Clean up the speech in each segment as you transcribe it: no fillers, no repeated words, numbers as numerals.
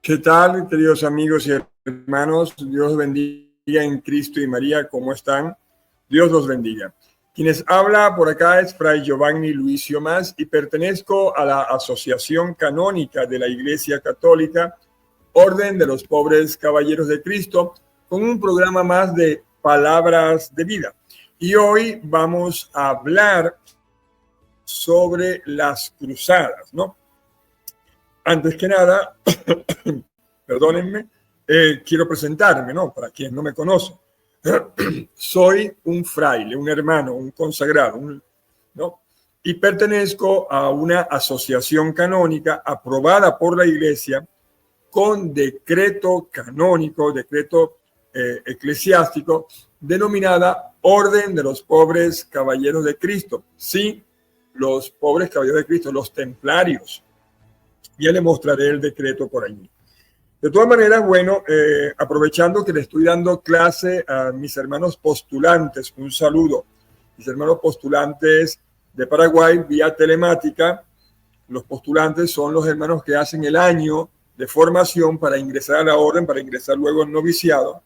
¿Qué tal, queridos amigos y hermanos? Dios bendiga en Cristo y María. ¿Cómo están? Dios los bendiga. Quienes habla por acá es Fray Giovanni Luicio Mas y pertenezco a la Asociación Canónica de la Iglesia Católica, Orden de los Pobres Caballeros de Cristo, con un programa más de Palabras de Vida. Y hoy vamos a hablar sobre las cruzadas, ¿no? Antes que nada, perdónenme, quiero presentarme, ¿no? Para quienes no me conocen. Soy un fraile, un hermano, un consagrado, ¿no? Y pertenezco a una asociación canónica aprobada por la Iglesia con decreto canónico, decreto eclesiástico, denominada Orden de los Pobres Caballeros de Cristo. Sí, los pobres caballeros de Cristo, los templarios. Ya le mostraré el decreto por allí. De todas maneras, bueno, aprovechando que le estoy dando clase a mis hermanos postulantes, un saludo. Mis hermanos postulantes de Paraguay vía telemática. Los postulantes son los hermanos que hacen el año de formación para ingresar a la orden, para ingresar luego al noviciado.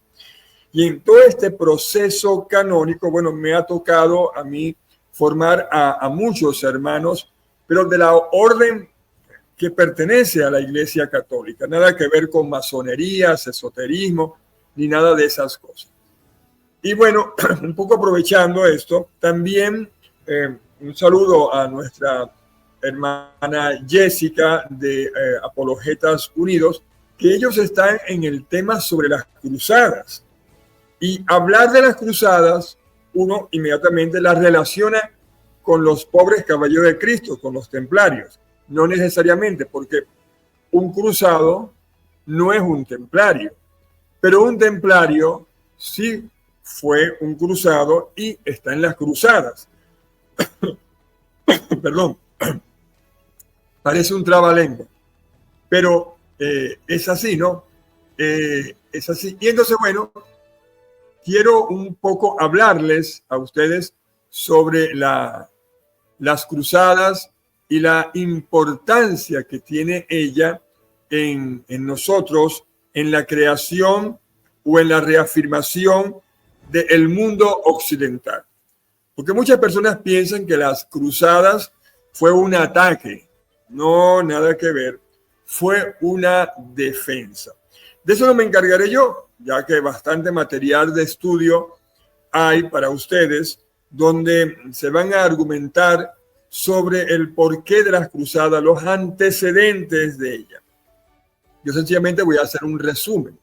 Y en todo este proceso canónico, bueno, me ha tocado a mí formar a muchos hermanos, pero de la orden que pertenece a la Iglesia Católica. Nada que ver con masonerías, esoterismo, ni nada de esas cosas. Y bueno, un poco aprovechando esto, también un saludo a nuestra hermana Jessica de Apologetas Unidos, que ellos están en el tema sobre las cruzadas. Y hablar de las cruzadas, uno inmediatamente las relaciona con los pobres caballeros de Cristo, con los templarios. No necesariamente, porque un cruzado no es un templario, pero un templario sí fue un cruzado y está en las cruzadas. Perdón, parece un trabalengua, pero es así, ¿no? Es así. Y entonces, bueno, quiero un poco hablarles a ustedes sobre las cruzadas y la importancia que tiene ella en nosotros, en la creación o en la reafirmación del mundo occidental. Porque muchas personas piensan que las cruzadas fue un ataque. No, nada que ver. Fue una defensa. De eso no me encargaré yo, ya que bastante material de estudio hay para ustedes, donde se van a argumentar sobre el porqué de las cruzadas, los antecedentes de ella. Yo sencillamente voy a hacer un resumen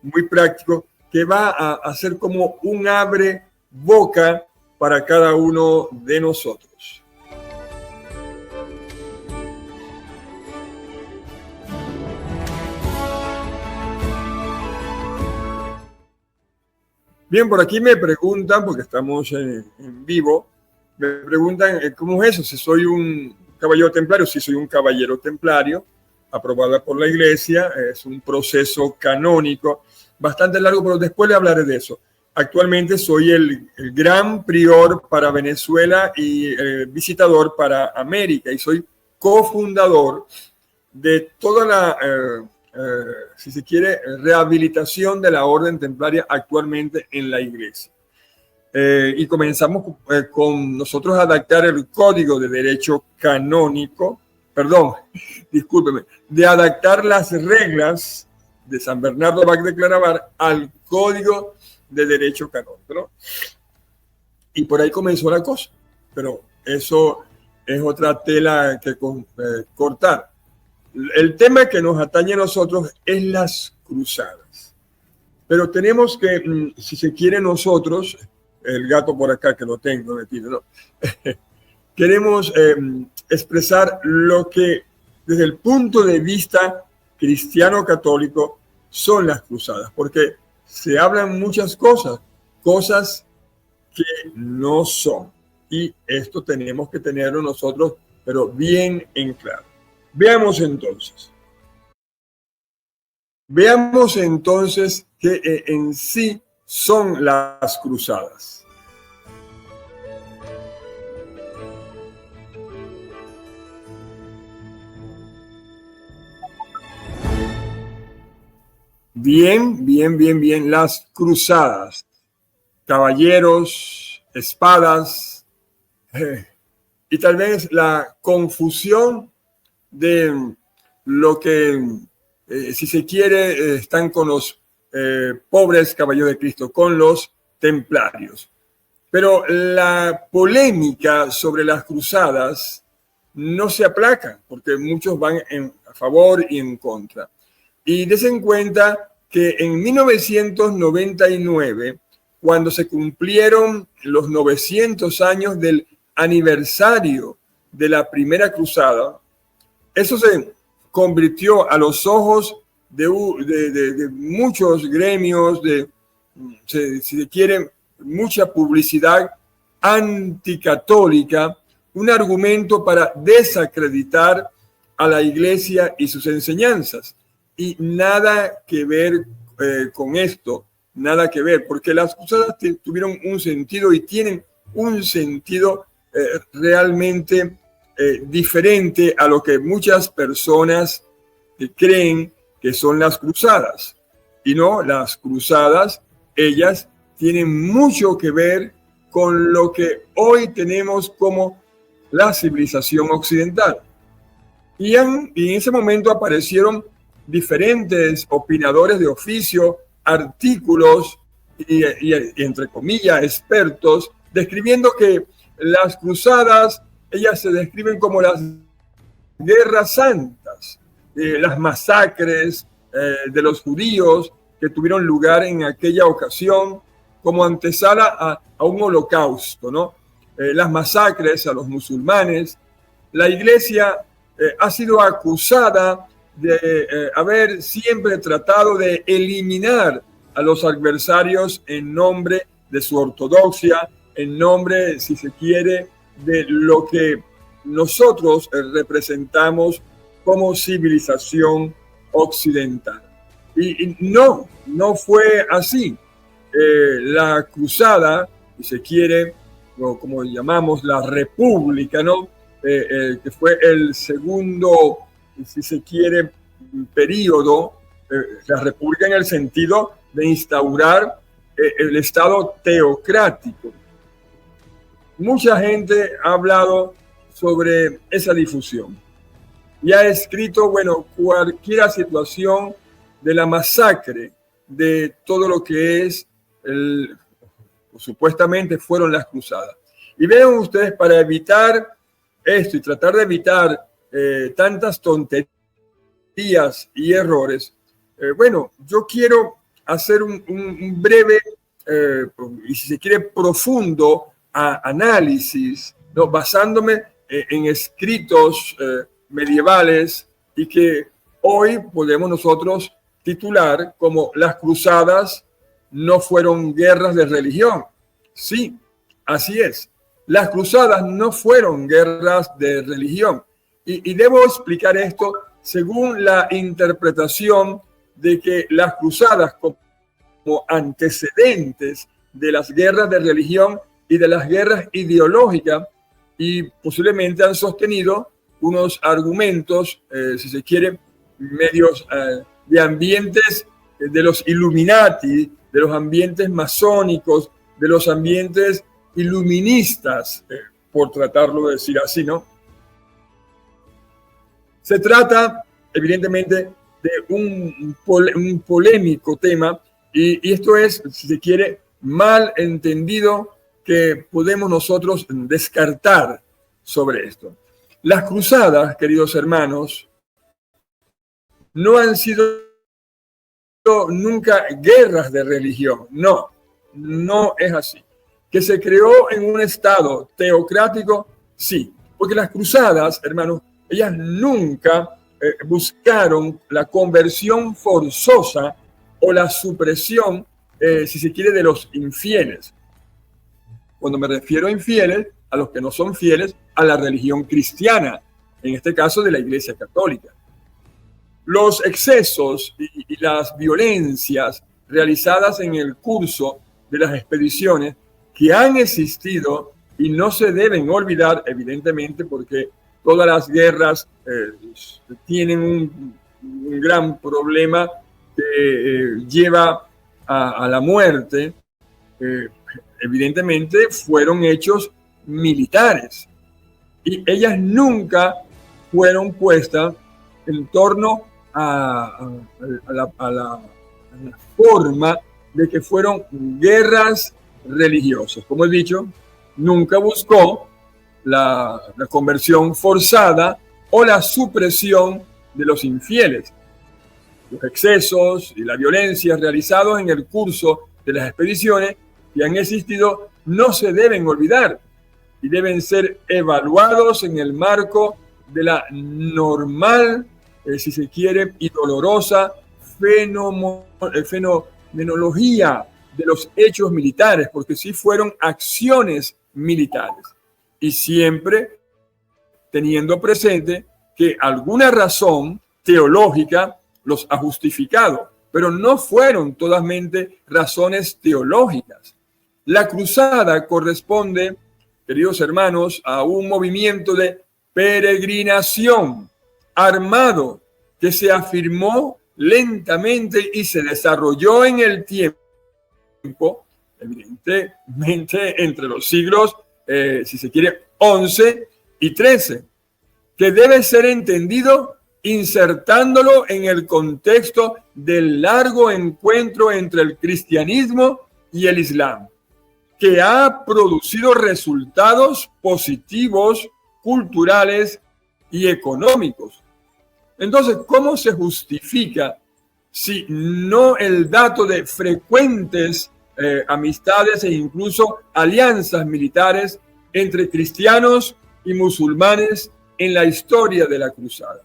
muy práctico que va a hacer como un abre boca para cada uno de nosotros. Bien, por aquí me preguntan, porque estamos en vivo, me preguntan cómo es eso, si soy un caballero templario. Sí, soy un caballero templario, aprobada por la Iglesia. Es un proceso canónico bastante largo, pero después le hablaré de eso. Actualmente soy el gran prior para Venezuela y visitador para América, y soy cofundador de toda la, si se quiere, rehabilitación de la orden templaria actualmente en la Iglesia. Y comenzamos con nosotros a adaptar el Código de Derecho Canónico, perdón, discúlpeme, de adaptar las reglas de San Bernardo Bach de Claraval al Código de Derecho Canónico, ¿no? Y por ahí comenzó la cosa, pero eso es otra tela que cortar. El tema que nos atañe a nosotros es las cruzadas, pero tenemos que, si se quiere, nosotros, el gato por acá que lo tengo metido, ¿no? Queremos expresar lo que desde el punto de vista cristiano católico son las cruzadas, porque se hablan muchas cosas que no son, y esto tenemos que tenerlo nosotros, pero bien en claro. Veamos entonces qué en sí son las cruzadas. Bien. Las cruzadas, caballeros, espadas, y tal vez la confusión de lo que, si se quiere, están con los pobres caballeros de Cristo, con los templarios. Pero la polémica sobre las cruzadas no se aplaca, porque muchos van a favor y en contra. Y desen cuenta que en 1999, cuando se cumplieron los 900 años del aniversario de la primera cruzada, eso se convirtió a los ojos de muchos gremios, si se quiere, mucha publicidad anticatólica, un argumento para desacreditar a la Iglesia y sus enseñanzas. Y nada que ver con esto, nada que ver, porque las cruzadas tuvieron un sentido y tienen un sentido realmente diferente a lo que muchas personas creen que son las cruzadas. Y no, las cruzadas, ellas tienen mucho que ver con lo que hoy tenemos como la civilización occidental. Y en ese momento aparecieron diferentes opinadores de oficio, artículos y entre comillas, expertos, describiendo que las cruzadas, ellas se describen como las guerras santas, las masacres de los judíos que tuvieron lugar en aquella ocasión como antesala a un holocausto, ¿no? Las masacres a los musulmanes. La Iglesia ha sido acusada de haber siempre tratado de eliminar a los adversarios en nombre de su ortodoxia, en nombre, si se quiere, de lo que nosotros representamos como civilización occidental. Y no fue así. La cruzada, si se quiere, o como llamamos la república, ¿no? Que fue el segundo, si se quiere, periodo, la república en el sentido de instaurar el Estado teocrático. Mucha gente ha hablado sobre esa difusión y ha escrito, bueno, cualquier situación de la masacre de todo lo que es supuestamente fueron las cruzadas. Y vean ustedes, para evitar esto y tratar de evitar tantas tonterías y errores, bueno, yo quiero hacer un breve y si se quiere profundo análisis, ¿no? Basándome en escritos medievales y que hoy podemos nosotros titular como las cruzadas no fueron guerras de religión. Sí, así es. Las cruzadas no fueron guerras de religión. Y debo explicar esto según la interpretación de que las cruzadas como antecedentes de las guerras de religión y de las guerras ideológicas, y posiblemente han sostenido unos argumentos, si se quiere, medios de ambientes de los Illuminati, de los ambientes masónicos, de los ambientes iluministas, por tratarlo de decir así, ¿no? Se trata, evidentemente, de un polémico tema y esto es, si se quiere, mal entendido que podemos nosotros descartar sobre esto. Las cruzadas, queridos hermanos, no han sido nunca guerras de religión. No es así. Que se creó en un estado teocrático, sí. Porque las cruzadas, hermanos, ellas nunca buscaron la conversión forzosa o la supresión, si se quiere, de los infieles. Cuando me refiero a infieles, a los que no son fieles a la religión cristiana, en este caso de la Iglesia Católica. Los excesos y las violencias realizadas en el curso de las expediciones que han existido y no se deben olvidar, evidentemente, porque todas las guerras tienen un gran problema que lleva a la muerte, evidentemente fueron hechos militares. Y ellas nunca fueron puestas en torno a la forma de que fueron guerras religiosas. Como he dicho, nunca buscó la conversión forzada o la supresión de los infieles. Los excesos y la violencia realizados en el curso de las expediciones que han existido no se deben olvidar y deben ser evaluados en el marco de la normal, si se quiere, y dolorosa fenomenología de los hechos militares, porque sí fueron acciones militares. Y siempre teniendo presente que alguna razón teológica los ha justificado, pero no fueron totalmente razones teológicas. La cruzada corresponde, queridos hermanos, a un movimiento de peregrinación armado que se afirmó lentamente y se desarrolló en el tiempo, evidentemente entre los siglos, si se quiere, 11 y 13, que debe ser entendido insertándolo en el contexto del largo encuentro entre el cristianismo y el islam, que ha producido resultados positivos, culturales y económicos. Entonces, ¿cómo se justifica si no el dato de frecuentes amistades e incluso alianzas militares entre cristianos y musulmanes en la historia de la cruzada?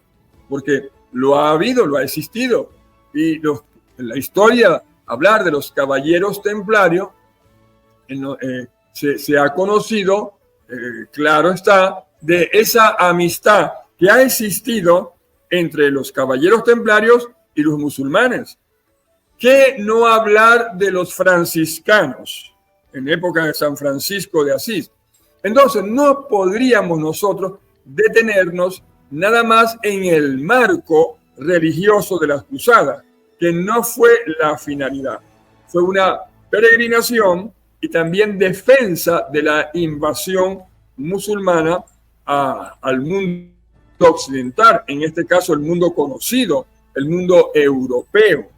Porque lo ha habido, lo ha existido. Y en la historia, hablar de los caballeros templarios, se ha conocido, claro está, de esa amistad que ha existido entre los caballeros templarios y los musulmanes. ¿Qué no hablar de los franciscanos en época de San Francisco de Asís? Entonces, no podríamos nosotros detenernos nada más en el marco religioso de las cruzadas, que no fue la finalidad. Fue una peregrinación y también defensa de la invasión musulmana al mundo occidental, en este caso el mundo conocido, el mundo europeo.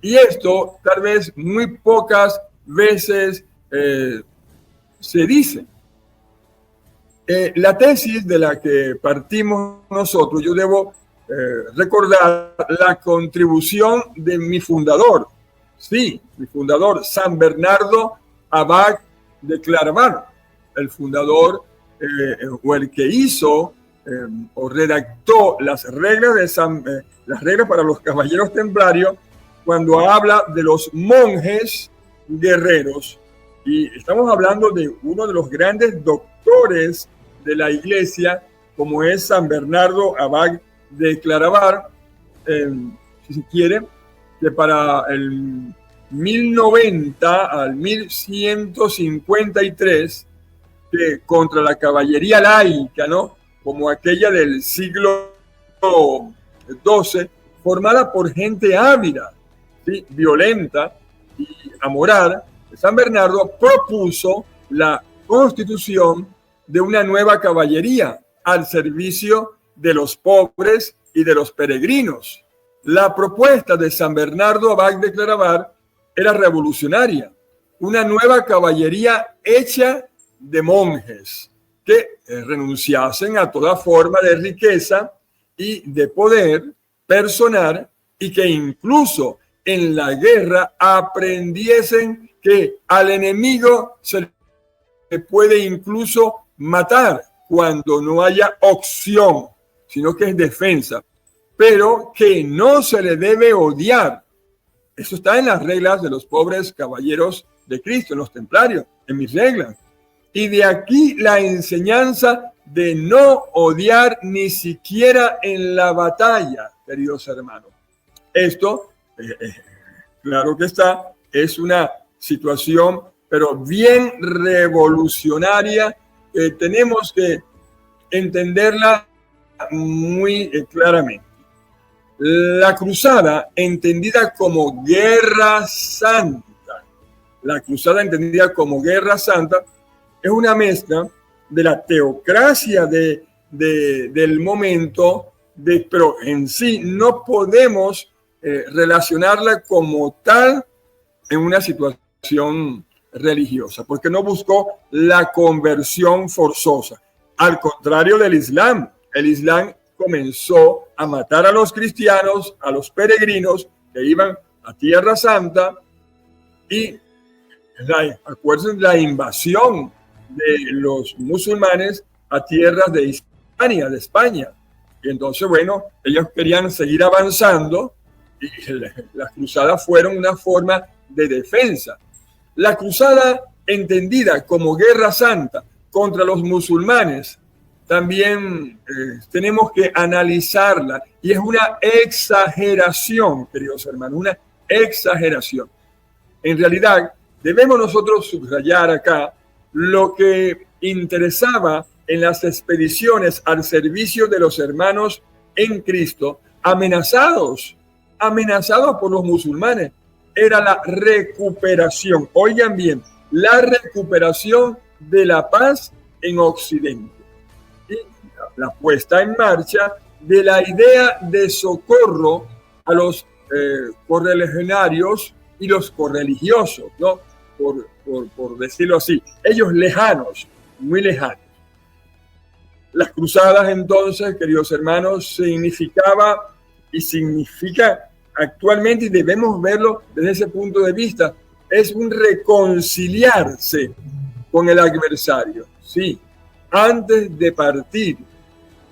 Y esto tal vez muy pocas veces se dice. La tesis de la que partimos nosotros, yo debo recordar la contribución de mi fundador, sí, mi fundador, San Bernardo Abad de Claraval, el fundador o el que hizo o redactó las reglas las reglas para los caballeros templarios cuando habla de los monjes guerreros. Y estamos hablando de uno de los grandes doctores de la iglesia, como es San Bernardo Abad de Claraval, si se quiere, que para el 1090 al 1153, que contra la caballería laica, ¿no?, como aquella del siglo XII, formada por gente ávida, ¿sí?, violenta y amoral, San Bernardo propuso la constitución de una nueva caballería al servicio de los pobres y de los peregrinos. La propuesta de San Bernardo Abad de Claraval era revolucionaria, una nueva caballería hecha de monjes que renunciasen a toda forma de riqueza y de poder personal y que incluso en la guerra aprendiesen que al enemigo se le puede incluso matar cuando no haya opción, sino que es defensa, pero que no se le debe odiar. Eso está en las reglas de los pobres caballeros de Cristo, en los templarios, en mis reglas. Y de aquí la enseñanza de no odiar ni siquiera en la batalla, queridos hermanos. Esto, claro que está, es una situación, pero bien revolucionaria. Tenemos que entenderla muy claramente. La cruzada, entendida como guerra santa, la cruzada entendida como guerra santa, es una mezcla de la teocracia del momento, pero en sí no podemos relacionarla como tal en una situación religiosa, porque no buscó la conversión forzosa. Al contrario del Islam, el Islam comenzó a matar a los cristianos, a los peregrinos que iban a Tierra Santa, y acuérdense la invasión de los musulmanes a tierras de Hispania, de España. Y entonces, bueno, ellos querían seguir avanzando y las cruzadas fueron una forma de defensa. La cruzada entendida como guerra santa contra los musulmanes también tenemos que analizarla, y es una exageración, queridos hermanos, una exageración. En realidad, debemos nosotros subrayar acá lo que interesaba en las expediciones al servicio de los hermanos en Cristo, amenazados por los musulmanes. Era la recuperación, oigan bien, la recuperación de la paz en Occidente y la puesta en marcha de la idea de socorro a los correligionarios y los correligiosos, ¿no? Por decirlo así, ellos lejanos, muy lejanos. Las cruzadas, entonces, queridos hermanos, significaba y significa actualmente, y debemos verlo desde ese punto de vista, es un reconciliarse con el adversario, sí, antes de partir,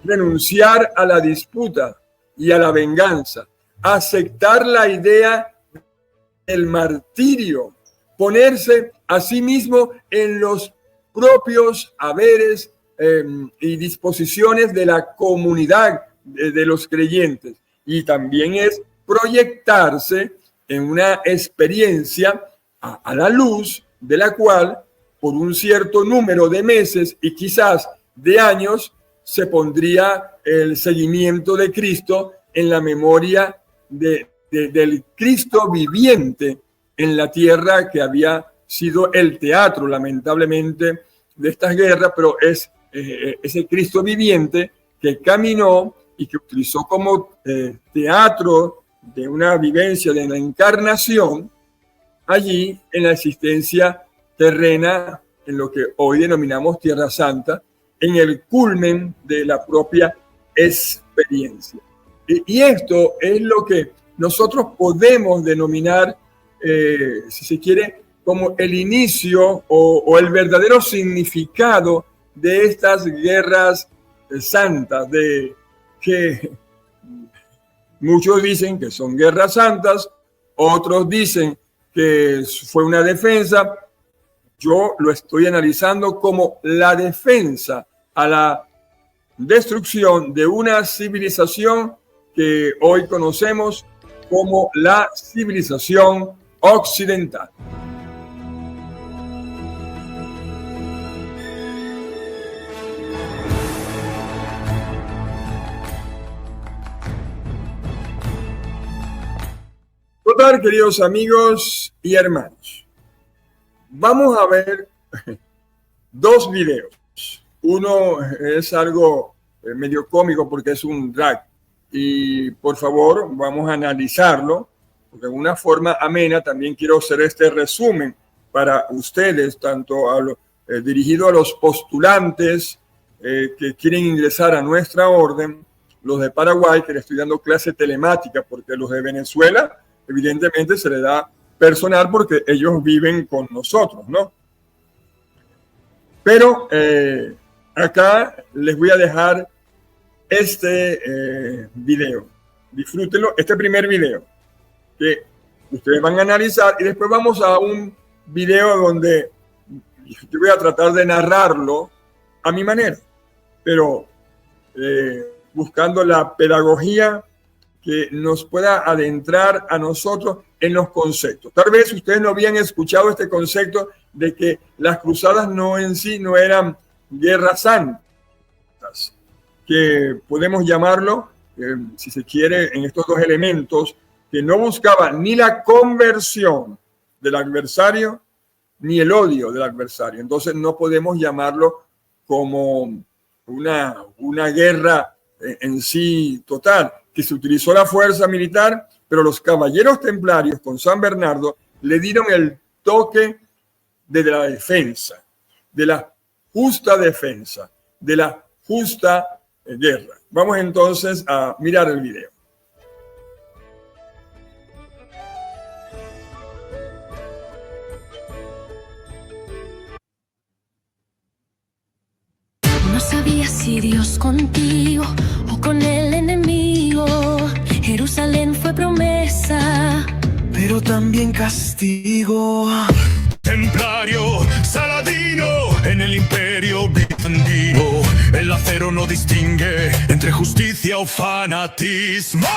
renunciar a la disputa y a la venganza, aceptar la idea del martirio, ponerse a sí mismo en los propios haberes y disposiciones de la comunidad de los creyentes, y también es proyectarse en una experiencia a la luz de la cual por un cierto número de meses y quizás de años se pondría el seguimiento de Cristo en la memoria del Cristo viviente en la tierra, que había sido el teatro, lamentablemente, de estas guerras, pero es ese Cristo viviente que caminó y que utilizó como teatro de una vivencia de la encarnación allí en la existencia terrena, en lo que hoy denominamos Tierra Santa, en el culmen de la propia experiencia. Y esto es lo que nosotros podemos denominar, si se quiere, como el inicio o el verdadero significado de estas guerras santas, de que muchos dicen que son guerras santas, otros dicen que fue una defensa. Yo lo estoy analizando como la defensa a la destrucción de una civilización que hoy conocemos como la civilización occidental. Total, queridos amigos y hermanos, vamos a ver dos videos. Uno es algo medio cómico porque es un drag, y por favor vamos a analizarlo porque de una forma amena. También quiero hacer este resumen para ustedes, tanto dirigido a los postulantes que quieren ingresar a nuestra orden, los de Paraguay, que le estoy dando clase telemática, porque los de Venezuela evidentemente se le da personal porque ellos viven con nosotros, ¿no? Pero acá les voy a dejar este video. Disfrútenlo, este primer video que ustedes van a analizar, y después vamos a un video donde yo voy a tratar de narrarlo a mi manera, pero buscando la pedagogía que nos pueda adentrar a nosotros en los conceptos. Tal vez ustedes no habían escuchado este concepto de que las cruzadas no en sí no eran guerras santas, que podemos llamarlo si se quiere, en estos dos elementos, que no buscaba ni la conversión del adversario ni el odio del adversario. Entonces no podemos llamarlo como una guerra en sí total, que se utilizó la fuerza militar, pero los caballeros templarios con San Bernardo le dieron el toque de la defensa, de la justa defensa, de la justa guerra. Vamos entonces a mirar el video. No sabía si Dios contigo o con el enemigo. Jerusalén fue promesa, pero también castigo. Templario, Saladino, en el imperio bizantino, el acero no distingue entre justicia o fanatismo.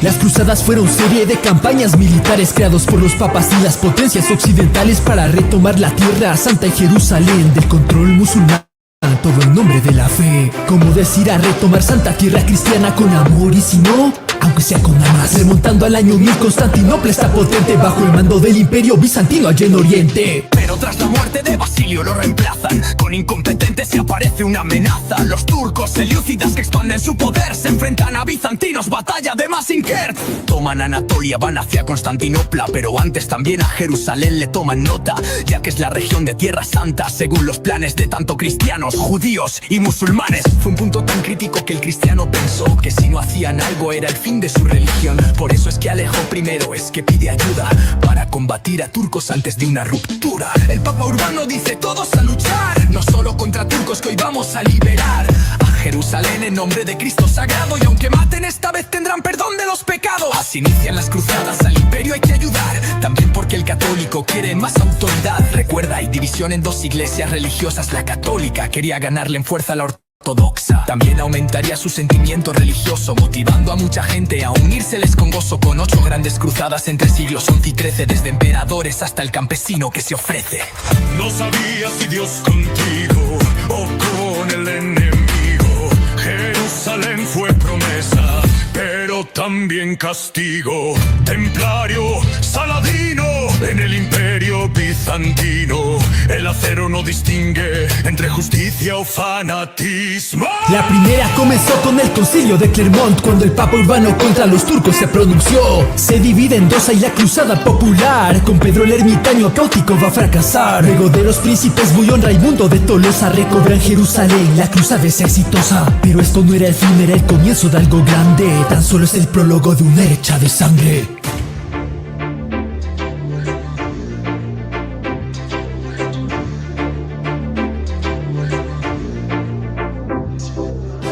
Las cruzadas fueron serie de campañas militares creados por los papas y las potencias occidentales para retomar la tierra santa y Jerusalén del control musulmán. Todo en nombre de la fe. Como decir a retomar santa tierra cristiana con amor, y si no, aunque sea con nada más. Remontando al año 1000, Constantinopla está potente bajo el mando del imperio bizantino allá en Oriente. Pero tras la muerte de Basilio lo reemplazan. Con incompetentes se aparece una amenaza. Los turcos selyúcidas que expanden su poder se enfrentan a bizantinos, batalla de Manzikert. Toman Anatolia, van hacia Constantinopla, pero antes también a Jerusalén le toman nota, ya que es la región de Tierra Santa, según los planes de tanto cristianos, judíos y musulmanes. Fue un punto tan crítico que el cristiano pensó que si no hacían algo era el fin de su religión. Por eso es que Alejo I es que pide ayuda para combatir a turcos antes de una ruptura. El Papa Urbano dice todos a luchar, no solo contra turcos que hoy vamos a liberar a Jerusalén en nombre de Cristo sagrado, y aunque maten esta vez tendrán perdón de los pecados. Así inician las cruzadas, al imperio hay que ayudar, también porque el católico quiere más autoridad. Recuerda, hay división en dos iglesias religiosas, la católica quería ganarle en fuerza a la ortodoxa. También aumentaría su sentimiento religioso, motivando a mucha gente a unírseles con gozo, con 8 grandes cruzadas entre siglos 11 y 13, desde emperadores hasta el campesino que se ofrece. No sabía si Dios contigo o con el enemigo. Jerusalén fue promesa, pero también castigo. Templario, Saladino, en el imperio bizantino, el acero no distingue entre justicia o fanatismo. La primera comenzó con el concilio de Clermont, cuando el Papa Urbano contra los turcos se pronunció. Se divide en dos, hay la cruzada popular, con Pedro el ermitaño caótico va a fracasar. Luego de los príncipes Bullón, Raimundo de Tolosa recobran Jerusalén, la cruzada es exitosa. Pero esto no era el fin, era el comienzo de algo grande, tan solo es el prólogo de una hecha de sangre.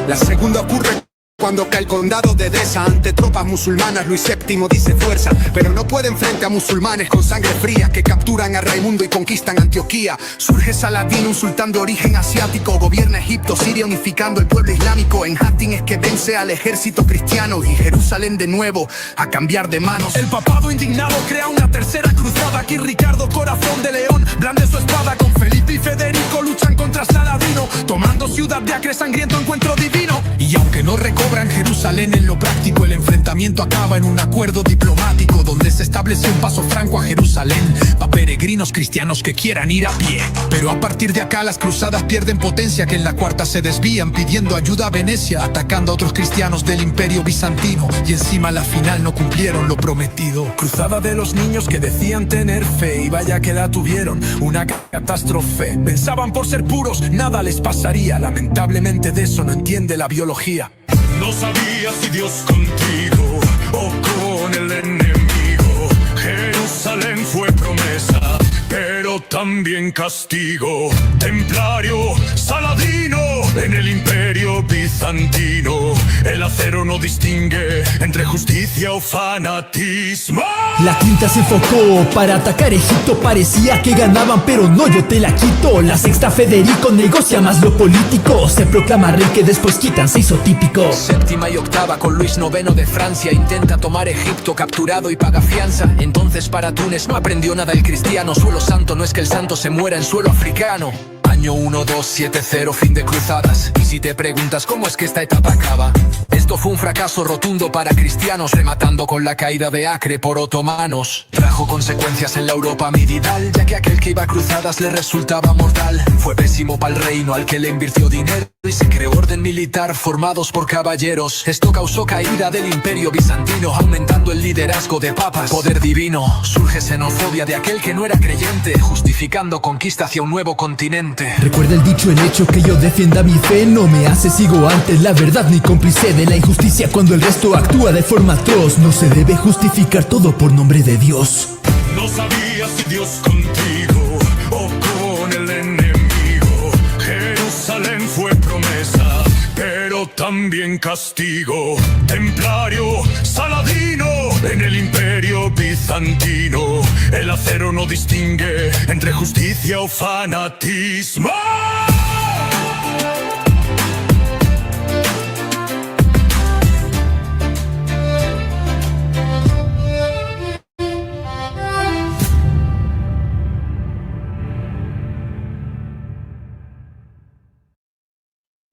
La segunda ocurre cuando cae el condado de Edesa ante tropas musulmanas. Luis VII dice fuerza, pero no pueden frente a musulmanes con sangre fría que capturan a Raimundo y conquistan Antioquía. Surge Saladino, un sultán de origen asiático, gobierna Egipto, Siria, unificando el pueblo islámico. En Hattin es que vence al ejército cristiano y Jerusalén de nuevo a cambiar de manos. El papado indignado crea una tercera cruzada. Aquí Ricardo Corazón de León blande su espada, con Felipe y Federico luchan contra Saladino, tomando Ciudad de Acre, sangriento encuentro divino. Y aunque no recobran Jerusalén en lo práctico, el enfrentamiento acaba en un acuerdo diplomático, donde se establece un paso franco a Jerusalén para peregrinos cristianos que quieran ir a pie. Pero a partir de acá las cruzadas pierden potencia, que en la cuarta se desvían pidiendo ayuda a Venecia, atacando a otros cristianos del imperio bizantino, y encima a la final no cumplieron lo prometido. Cruzada de los niños que decían tener fe, y vaya que la tuvieron, una catástrofe. Pensaban por ser puros nada les pasaría, lamentablemente de eso no entiende la biología. No sabía si Dios contigo o con el enemigo. Jerusalén fue promesa, pero pero también castigo. Templario, Saladino, en el imperio bizantino, el acero no distingue entre justicia o fanatismo. La quinta se enfocó para atacar Egipto. Parecía que ganaban, pero no, yo te la quito. La sexta, Federico negocia más lo político. Se proclama rey que después quitan, se hizo típico. Séptima y octava con Luis IX de Francia. Intenta tomar Egipto, capturado y paga fianza. Entonces para Túnez no aprendió nada el cristiano. Suelo santo, no es que el santo se muera en suelo africano. Año 1270, fin de cruzadas. Y si te preguntas cómo es que esta etapa acaba, esto fue un fracaso rotundo para cristianos, rematando con la caída de Acre por otomanos. Trajo consecuencias en la Europa medieval, ya que aquel que iba a cruzadas le resultaba mortal. Fue pésimo para el reino al que le invirtió dinero y se creó orden militar formados por caballeros. Esto causó caída del imperio bizantino, aumentando el liderazgo de papas. Poder divino, surge xenofobia de aquel que no era creyente, justificando conquista hacia un nuevo continente. Recuerda el dicho, el hecho, que yo defienda mi fe no me hace ciego ante la verdad ni cómplice de la injusticia. Cuando el resto actúa de forma atroz, no se debe justificar todo por nombre de Dios. No sabías si Dios contigo o con el enemigo. Jerusalén fue promesa, pero también castigo. Templario, Saladino, en el imperio bizantino, el acero no distingue entre justicia o fanatismo.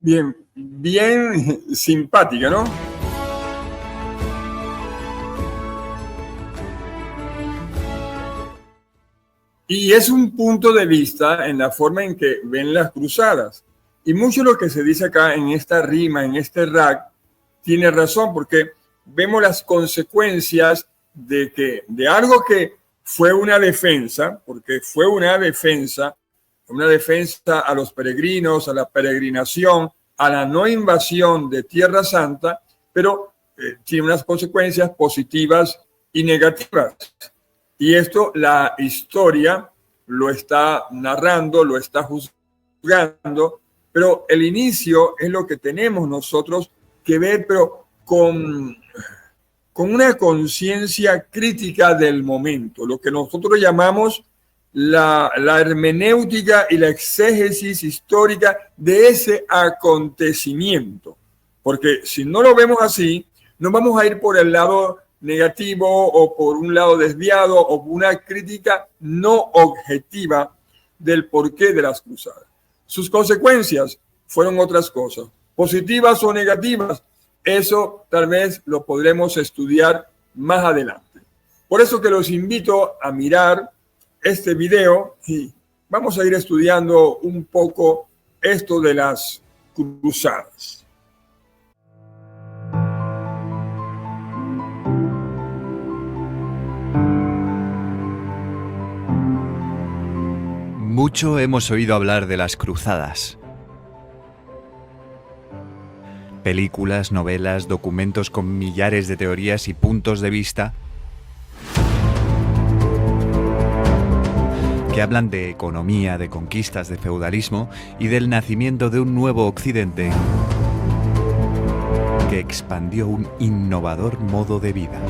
Bien, bien simpática, ¿no? Y es un punto de vista en la forma en que ven las cruzadas. Y mucho lo que se dice acá en esta rima, en este rap, tiene razón, porque vemos las consecuencias de algo que fue una defensa, porque fue una defensa a los peregrinos, a la peregrinación, a la no invasión de Tierra Santa, pero tiene unas consecuencias positivas y negativas. Y esto la historia lo está narrando, lo está juzgando, pero el inicio es lo que tenemos nosotros que ver, pero con una conciencia crítica del momento, lo que nosotros llamamos la hermenéutica y la exégesis histórica de ese acontecimiento. Porque si no lo vemos así, nos vamos a ir por el lado negativo o por un lado desviado o por una crítica no objetiva del porqué de las cruzadas. Sus consecuencias fueron otras cosas, positivas o negativas. Eso tal vez lo podremos estudiar más adelante. Por eso que los invito a mirar este video y vamos a ir estudiando un poco esto de las cruzadas. Mucho hemos oído hablar de las cruzadas. Películas, novelas, documentos con millares de teorías y puntos de vista que hablan de economía, de conquistas, de feudalismo y del nacimiento de un nuevo Occidente que expandió un innovador modo de vida.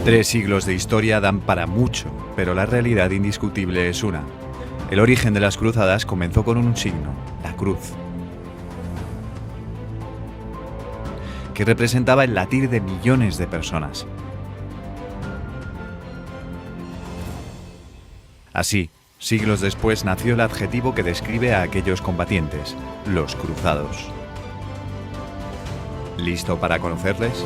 3 siglos de historia dan para mucho, pero la realidad indiscutible es una. El origen de las cruzadas comenzó con un signo, la cruz, que representaba el latir de millones de personas. Así, siglos después nació el adjetivo que describe a aquellos combatientes, los cruzados. ¿Listo para conocerles?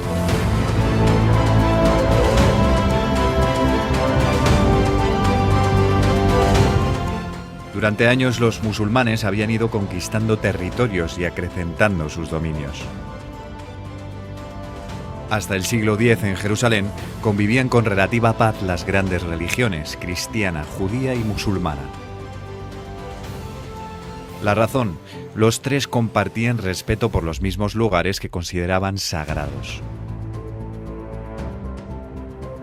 Durante años los musulmanes habían ido conquistando territorios y acrecentando sus dominios. Hasta el siglo X en Jerusalén convivían con relativa paz las grandes religiones, cristiana, judía y musulmana. La razón, los 3 compartían respeto por los mismos lugares que consideraban sagrados.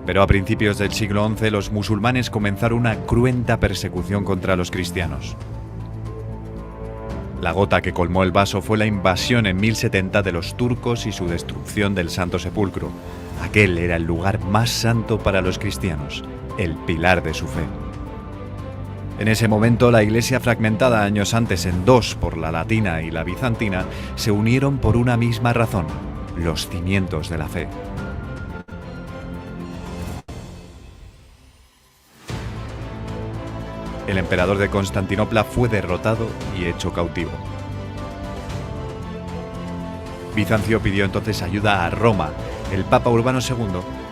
Pero a principios del siglo XI los musulmanes comenzaron una cruenta persecución contra los cristianos. La gota que colmó el vaso fue la invasión en 1070 de los turcos y su destrucción del Santo Sepulcro. Aquel era el lugar más santo para los cristianos, el pilar de su fe. En ese momento, la Iglesia, fragmentada años antes en dos por la latina y la bizantina, se unieron por una misma razón: los cimientos de la fe. El emperador de Constantinopla fue derrotado y hecho cautivo. Bizancio pidió entonces ayuda a Roma. El Papa Urbano II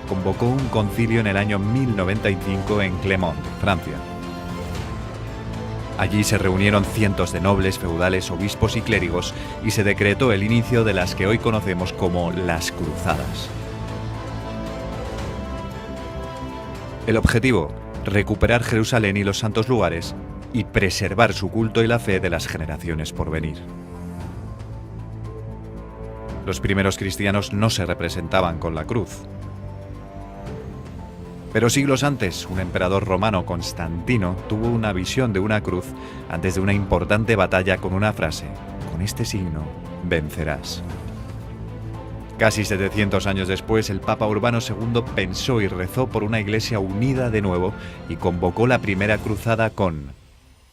convocó un concilio en el año 1095 en Clermont, Francia. Allí se reunieron cientos de nobles, feudales, obispos y clérigos y se decretó el inicio de las que hoy conocemos como las Cruzadas. El objetivo: recuperar Jerusalén y los santos lugares y preservar su culto y la fe de las generaciones por venir. Los primeros cristianos no se representaban con la cruz. Pero siglos antes, un emperador romano, Constantino, tuvo una visión de una cruz antes de una importante batalla con una frase: con este signo vencerás. Casi 700 años después, el Papa Urbano II pensó y rezó por una iglesia unida de nuevo y convocó la primera cruzada con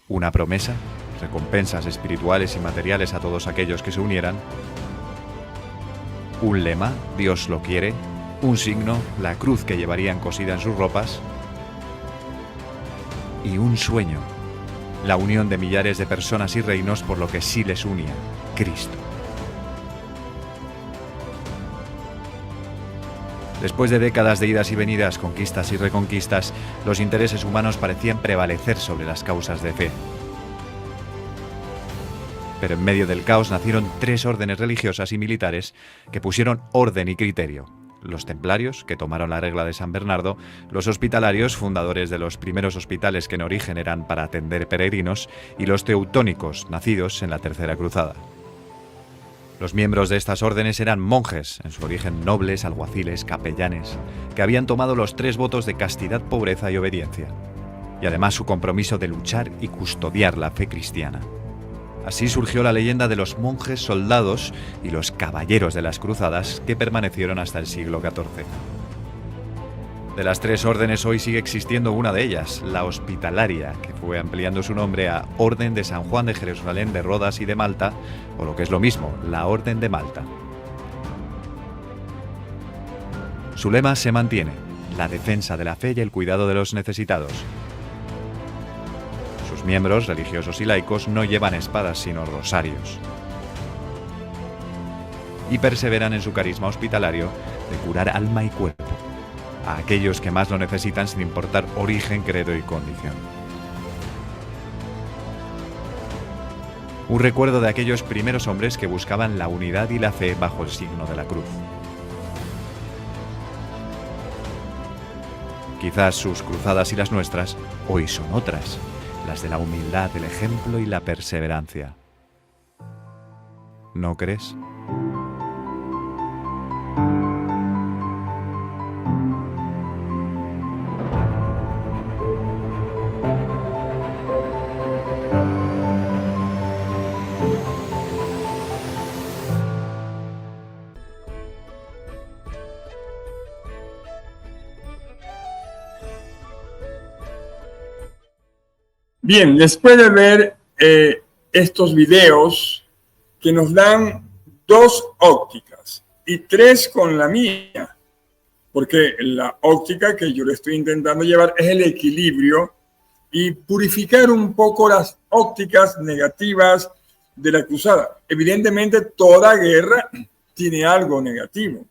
una promesa, recompensas espirituales y materiales a todos aquellos que se unieran, un lema, Dios lo quiere, un signo, la cruz que llevarían cosida en sus ropas, y un sueño, la unión de millares de personas y reinos por lo que sí les unía: Cristo. Después de décadas de idas y venidas, conquistas y reconquistas, los intereses humanos parecían prevalecer sobre las causas de fe. Pero en medio del caos nacieron tres órdenes religiosas y militares que pusieron orden y criterio: los templarios, que tomaron la regla de San Bernardo; los hospitalarios, fundadores de los primeros hospitales que en origen eran para atender peregrinos; y los teutónicos, nacidos en la Tercera Cruzada. Los miembros de estas órdenes eran monjes, en su origen nobles, alguaciles, capellanes, que habían tomado los tres votos de castidad, pobreza y obediencia, y además su compromiso de luchar y custodiar la fe cristiana. Así surgió la leyenda de los monjes soldados y los caballeros de las cruzadas, que permanecieron hasta el siglo XIV. De las tres órdenes hoy sigue existiendo una de ellas, la hospitalaria, que fue ampliando su nombre a Orden de San Juan de Jerusalén, de Rodas y de Malta, o lo que es lo mismo, la Orden de Malta. Su lema se mantiene: la defensa de la fe y el cuidado de los necesitados. Sus miembros, religiosos y laicos, no llevan espadas sino rosarios. Y perseveran en su carisma hospitalario de curar alma y cuerpo a aquellos que más lo necesitan, sin importar origen, credo y condición. Un recuerdo de aquellos primeros hombres que buscaban la unidad y la fe bajo el signo de la cruz. Quizás sus cruzadas y las nuestras hoy son otras, las de la humildad, el ejemplo y la perseverancia. ¿No crees? Bien, después de ver estos videos que nos dan dos ópticas y tres con la mía, porque la óptica que yo le estoy intentando llevar es el equilibrio y purificar un poco las ópticas negativas de la cruzada. Evidentemente, toda guerra tiene algo negativo.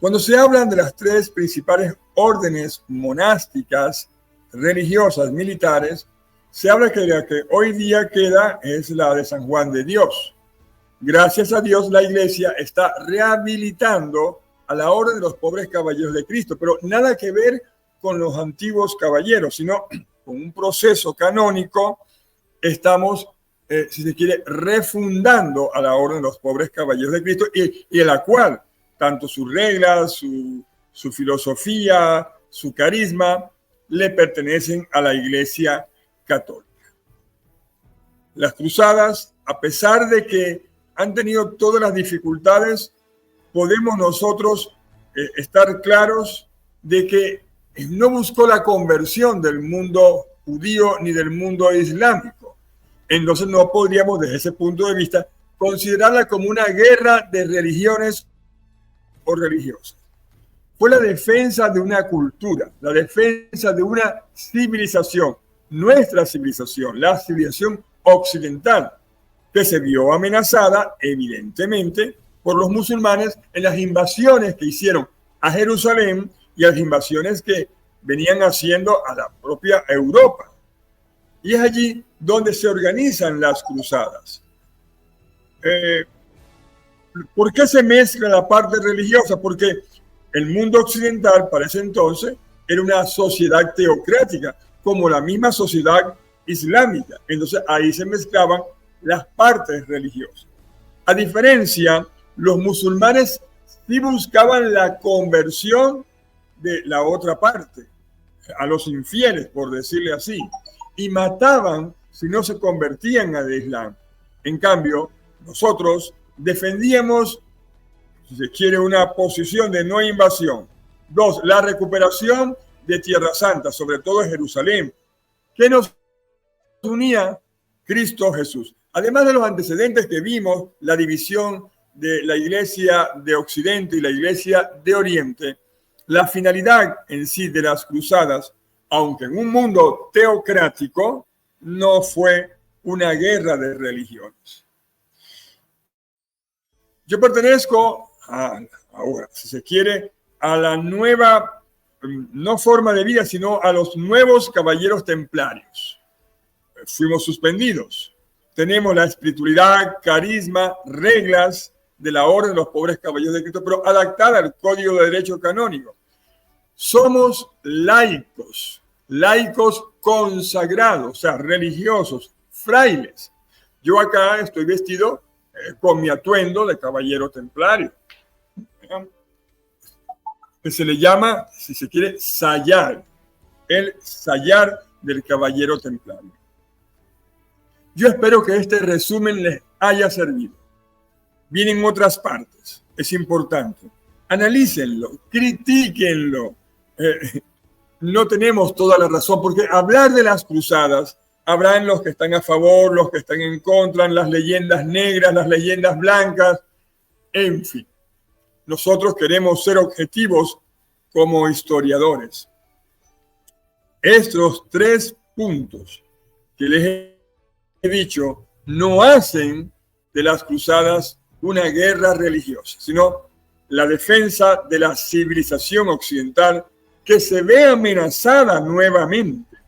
Cuando se hablan de las tres principales órdenes monásticas, religiosas, militares, se habla que la que hoy día queda es la de San Juan de Dios. Gracias a Dios, la Iglesia está rehabilitando a la orden de los pobres caballeros de Cristo, pero nada que ver con los antiguos caballeros, sino con un proceso canónico. Estamos, si se quiere, refundando a la orden de los pobres caballeros de Cristo y en la cual tanto sus reglas, su filosofía, su carisma, le pertenecen a la Iglesia Católica. Las cruzadas, a pesar de que han tenido todas las dificultades, podemos nosotros estar claros de que no buscó la conversión del mundo judío ni del mundo islámico. Entonces no podríamos, desde ese punto de vista, considerarla como una guerra de religiones o religiosas. Fue la defensa de una cultura, la defensa de una civilización, nuestra civilización, la civilización occidental, que se vio amenazada, evidentemente, por los musulmanes en las invasiones que hicieron a Jerusalén y a las invasiones que venían haciendo a la propia Europa. Y es allí donde se organizan las cruzadas. ¿Por qué se mezcla la parte religiosa? Porque el mundo occidental para ese entonces era una sociedad teocrática, como la misma sociedad islámica. Entonces ahí se mezclaban las partes religiosas. A diferencia, los musulmanes sí buscaban la conversión de la otra parte, a los infieles, por decirle así, y mataban si no se convertían al Islam. En cambio, nosotros defendíamos, si se quiere, una posición de no invasión. 2, la recuperación de Tierra Santa, sobre todo en Jerusalén, que nos unía Cristo Jesús. Además de los antecedentes que vimos, la división de la Iglesia de Occidente y la Iglesia de Oriente, la finalidad en sí de las cruzadas, aunque en un mundo teocrático, no fue una guerra de religiones. Yo pertenezco ahora, si se quiere, a la nueva, no forma de vida, sino a los nuevos caballeros templarios. Fuimos suspendidos. Tenemos la espiritualidad, carisma, reglas de la orden de los pobres caballeros de Cristo, pero adaptada al Código de Derecho Canónico. Somos laicos, laicos consagrados, o sea, religiosos, frailes. Yo acá estoy vestido con mi atuendo de caballero templario. Que se le llama, si se quiere, sayar, el sayar del caballero templario. Yo espero que este resumen les haya servido. Vienen otras partes, es importante. Analícenlo, critíquenlo. No tenemos toda la razón, porque hablar de las cruzadas, habrán los que están a favor, los que están en contra, las leyendas negras, las leyendas blancas, en fin. Nosotros queremos ser objetivos como historiadores. Estos 3 puntos que les he dicho no hacen de las cruzadas una guerra religiosa, sino la defensa de la civilización occidental que se ve amenazada nuevamente.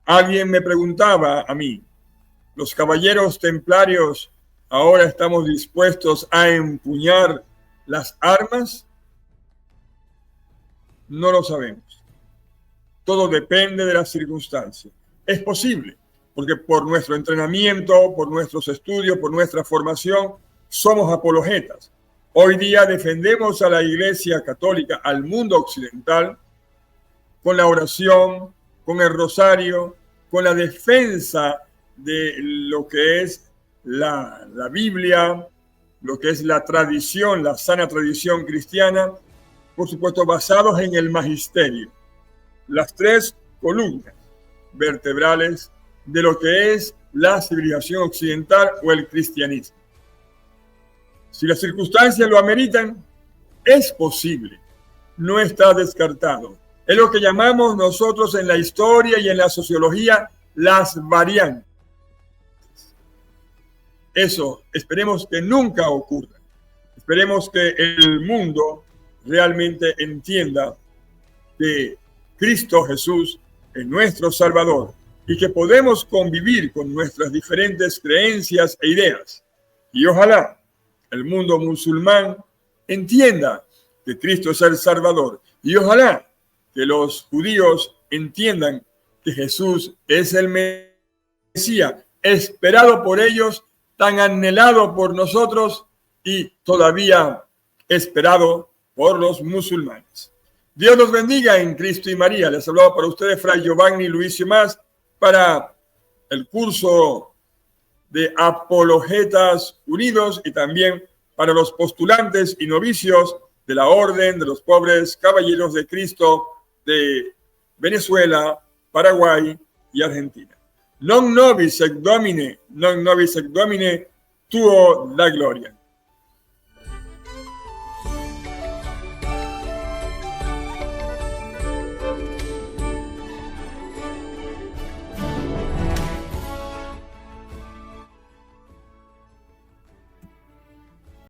Alguien me preguntaba a mí, ¿los caballeros templarios ahora estamos dispuestos a empuñar las armas? No lo sabemos. Todo depende de las circunstancias. Es posible, porque por nuestro entrenamiento, por nuestros estudios, por nuestra formación, somos apologetas. Hoy día defendemos a la Iglesia Católica, al mundo occidental, con la oración, con el rosario, con la defensa de lo que es la Biblia, lo que es la tradición, la sana tradición cristiana, por supuesto basados en el magisterio. Las 3 columnas vertebrales de lo que es la civilización occidental o el cristianismo. Si las circunstancias lo ameritan, es posible, no está descartado. Es lo que llamamos nosotros en la historia y en la sociología las variantes. Eso esperemos que nunca ocurra. Esperemos que el mundo realmente entienda que Cristo Jesús es nuestro Salvador y que podemos convivir con nuestras diferentes creencias e ideas. Y ojalá el mundo musulmán entienda que Cristo es el Salvador. Y ojalá que los judíos entiendan que Jesús es el Mesías, esperado por ellos, tan anhelado por nosotros y todavía esperado por los musulmanes. Dios los bendiga en Cristo y María. Les hablaba para ustedes Fray Giovanni Luis Más para el curso de Apologetas Unidos y también para los postulantes y novicios de la Orden de los Pobres Caballeros de Cristo de Venezuela, Paraguay y Argentina. Non nobis et Domine, tuo la gloria.